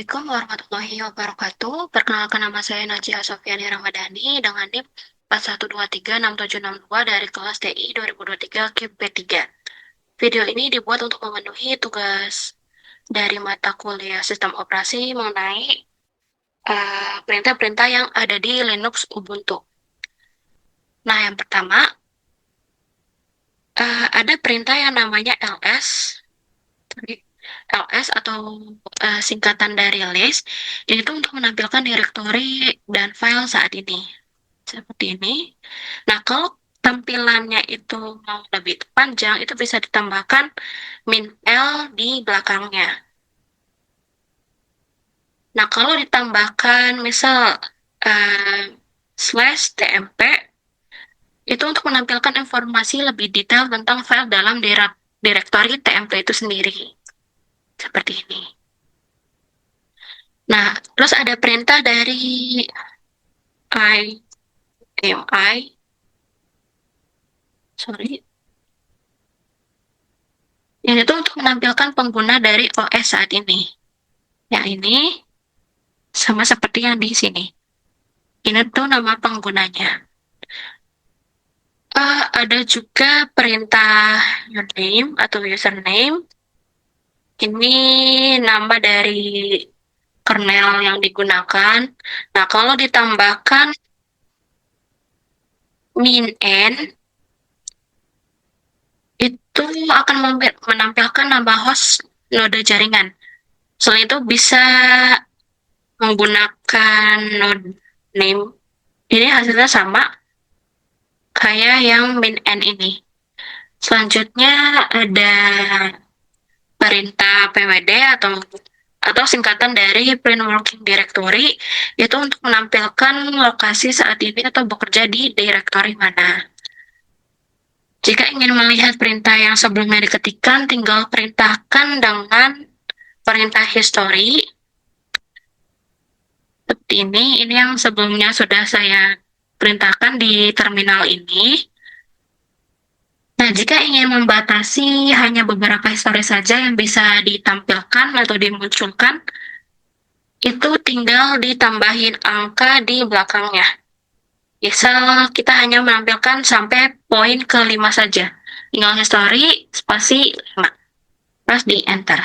Assalamualaikum warahmatullahi wabarakatuh. Perkenalkan nama saya Najia Sofiani Ramadhani dengan NIM 41236762 dari kelas TI 2023 KIP B3. Video ini dibuat untuk memenuhi tugas dari mata kuliah sistem operasi mengenai perintah-perintah yang ada di Linux Ubuntu. Nah, yang pertama, ada perintah yang namanya ls. LS atau singkatan dari list, itu untuk menampilkan directory dan file saat ini. Seperti ini. Nah, kalau tampilannya itu mau lebih panjang, itu bisa ditambahkan min L di belakangnya. Nah, kalau ditambahkan misal slash tmp, itu untuk menampilkan informasi lebih detail tentang file dalam directory tmp itu sendiri. Seperti ini. Nah, terus ada perintah dari IMI, sorry, yang itu untuk menampilkan pengguna dari OS saat ini. Yang ini sama seperti yang di sini. Ini tuh nama penggunanya. Ada juga perintah name atau username. Ini nama dari kernel yang digunakan. Nah, kalau ditambahkan min n, itu akan menampilkan nama host node jaringan. Selain itu bisa menggunakan node name. Ini hasilnya sama kayak yang min n ini. Selanjutnya ada perintah pwd atau singkatan dari print working directory, itu untuk menampilkan lokasi saat ini atau bekerja di directory mana. Jika ingin melihat perintah yang sebelumnya diketikkan, tinggal perintahkan dengan perintah history. Seperti ini yang sebelumnya sudah saya perintahkan di terminal ini. Nah, jika ingin membatasi hanya beberapa histori saja yang bisa ditampilkan atau dimunculkan, itu tinggal ditambahin angka di belakangnya. Misal kita hanya menampilkan sampai poin ke-5 saja. Tinggal history, spasi 5. Terus di enter.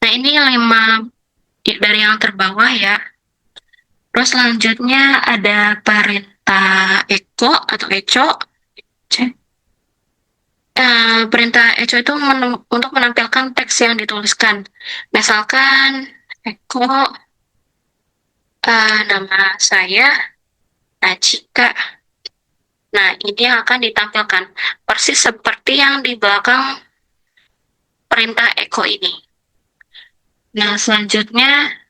Nah, ini 5 dari yang terbawah ya. Terus selanjutnya ada perintah echo atau echo. Perintah echo itu untuk menampilkan teks yang dituliskan. Misalkan echo nama saya Najika. Nah, ini yang akan ditampilkan persis seperti yang di belakang perintah echo ini. Nah, selanjutnya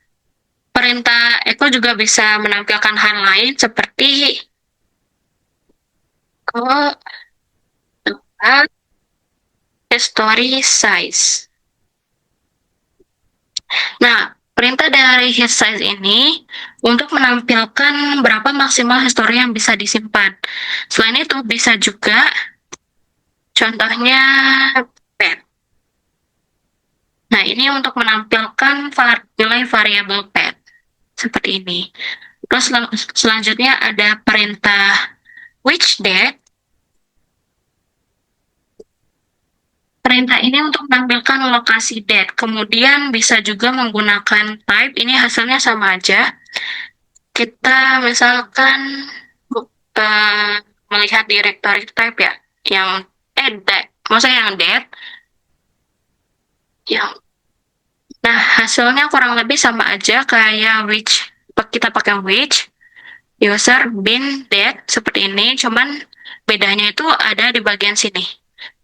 perintah echo juga bisa menampilkan hal lain seperti history size. Nah, perintah dari his size ini untuk menampilkan berapa maksimal history yang bisa disimpan. Selain itu bisa juga contohnya pet. Nah, ini untuk menampilkan nilai variabel pet. Seperti ini. Terus selanjutnya ada perintah which date. Perintah ini untuk menampilkan lokasi date. Kemudian bisa juga menggunakan type. Ini hasilnya sama aja. Kita misalkan melihat directory type ya, yang maksudnya yang date. Nah, hasilnya kurang lebih sama aja kayak which. Kita pakai which user bin date seperti ini, cuman bedanya itu ada di bagian sini.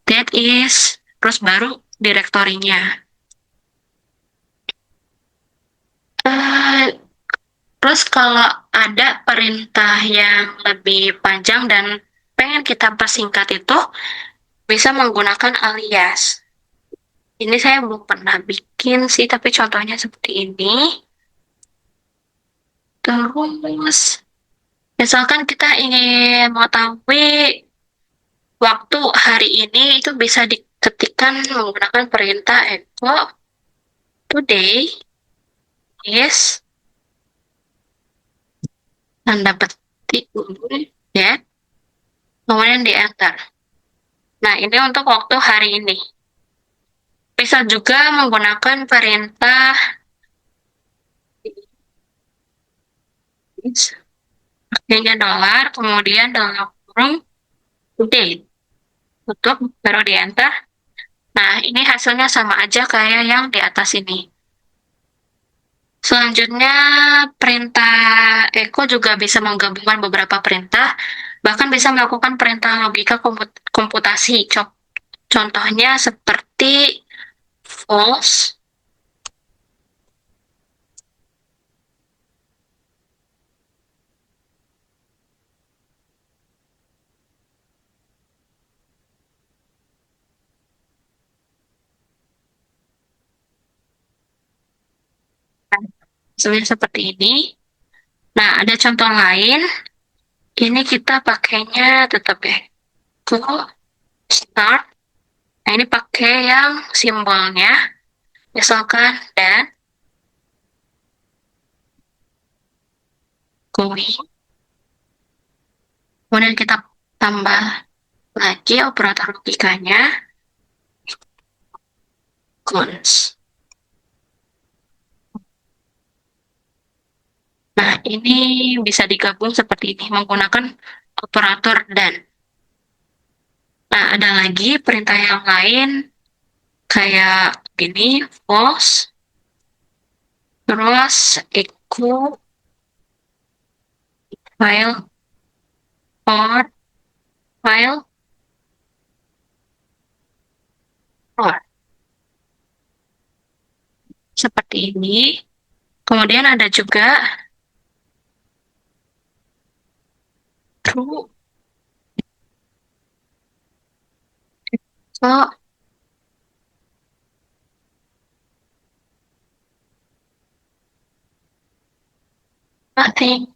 That is, terus baru direktorinya. Terus kalau ada perintah yang lebih panjang dan pengen kita persingkat itu, bisa menggunakan alias. Ini saya belum pernah bikin sih, tapi contohnya seperti ini. Terus, misalkan kita ingin mengetahui waktu hari ini, itu bisa diketikkan menggunakan perintah echo Today is, tanda petik dulu ya, kemudian di enter. Nah, ini untuk waktu hari ini. Bisa juga menggunakan perintah pakainya dolar, kemudian dalam kurung date, tutup, baru di enter. Nah, ini hasilnya sama aja kayak yang di atas ini. Selanjutnya, perintah echo juga bisa menggabungkan beberapa perintah, bahkan bisa melakukan perintah logika komputasi. Contohnya seperti false, sebenarnya seperti ini. Nah, ada contoh lain. Ini kita pakainya tetap ya. Go, start. Nah, ini pakai yang simbolnya. Misalkan, dan, going. Kemudian kita tambah lagi operator logikanya. Cons. Nah, ini bisa digabung seperti ini, menggunakan operator dan. Nah, ada lagi perintah yang lain, kayak gini, false, terus echo, file, or, file, or. Seperti ini. Kemudian ada juga true, so, nothing.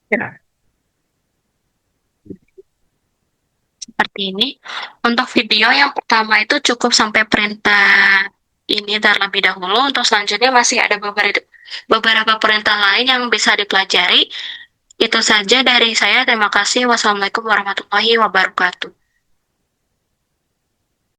Ya. Seperti ini. Untuk video yang pertama itu cukup sampai perintah ini terlebih dahulu. Untuk selanjutnya masih ada beberapa perintah lain yang bisa dipelajari. Itu saja dari saya. Terima kasih. Wassalamualaikum warahmatullahi wabarakatuh.